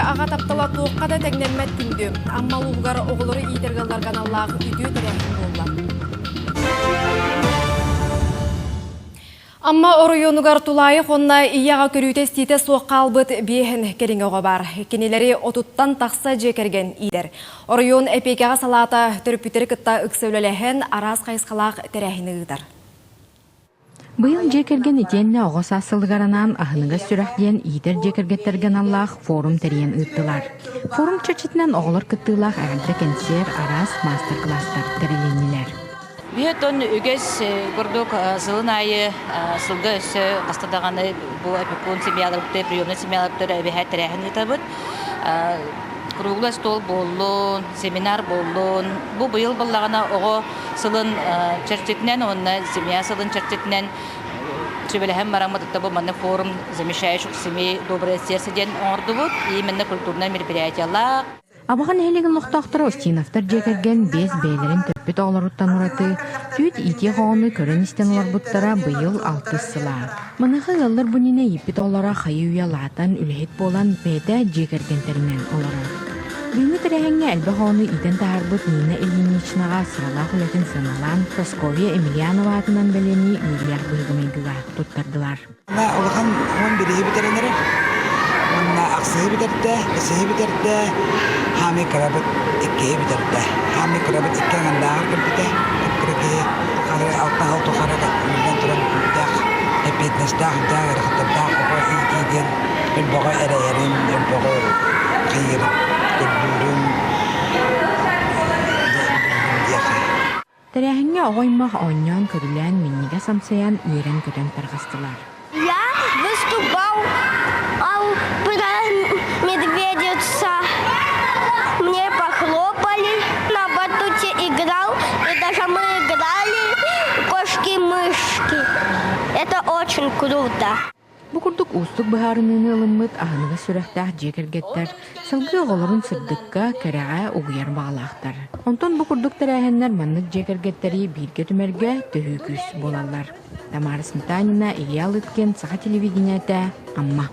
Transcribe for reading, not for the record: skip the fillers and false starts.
аға таптала туыққа да тәңненмәт күнді. Аммал ұлғар оғылыры идергаларған Аллағы үйді тәрәхін болла. Амма оройонугар тулайы қонна ияға көрүйте стейте соққа албыт бейхін керің оға бар. Кенелері отуттан тақса жекерген идер. Оройон әпекеға салата түріпітері күтта үксәулеләхен арас қайысқалақ тәрәхіні ұйдар. Быйыл жекерген етенне оғыс асылғаранан ахыныға сүрәхден идер жекергеттерген Аллах форум тәрен ұйттылар. Форум чөчетінен оғылыр күттілақ ағынды кәнсер арас мастер-класстар тәреленілер. Биһетон үгес гордук сылын айы сылга өссө кастадаганы бу опекун семьяларыпты, приемный семьяларыпты бихэ тәрәхін етабыт. Круглый стол боллун, семинар боллун. Бу быйыл боллагана ого сылын чертетинен, онна семья сылын чертетинен чебелеhem мараматта бу манна форум замещающих семей доброе сердце ден ордубут, именно культурное мероприятиялар. Абаған әлеген лоқтақтары Остиновтар жекерген без бейлерін төрпет оғыларуттан ұраты, түйет ите қоғыны көрін істен олар бұттара бұйыл 6 сыла. Мұнығы ғалдар бұніне епет олара қайы уялатан үлхет болан бәді жекергентерінен олары. Бұйны тірәхенге әлбі қоғыны иден тағарбыт Нина Ильиничнаға сырала құлетін сыналан Прасковия Емельянова атынан бәлені үйілер бұйғымайгыға тұттардылар. Олған он бірі бітеренері, онна ақсығы бітерді, кісігі бітерді, хами қарабыт иккеге бітерді. Хами қарабыт икке ғандағыр кірбіті, кірбіті, қары алтан алту қараға үлден тұран күлдәқ, әпетнестақ, дәғыр, қытырдақ, оға икеден, үлбоға әрәйерін, үлбоға қиыр, үлбүрін, Тәрәхінге оғоймақ ойнан көрілен меннеге самсаян үйрен көтен тарғастылар. Я выступал про медведица. Мне похлопали, на батуте играл, и даже мы играли кошки-мышки. Это очень круто. Бұқырдық ұстық бұхарыныны ылыммыт ағыныға сүрәқтәқ жекергеттер, сылғы оғыларын сырдыққа кәрәға ұғыяр бағалақтар. Онтон бұқырдық тәрәхенлер маннық жекергеттері бірге түмерге төхі күс болалар. Тамара Сметанина, Илья Лыткен, Саха телевидениеті, Амма.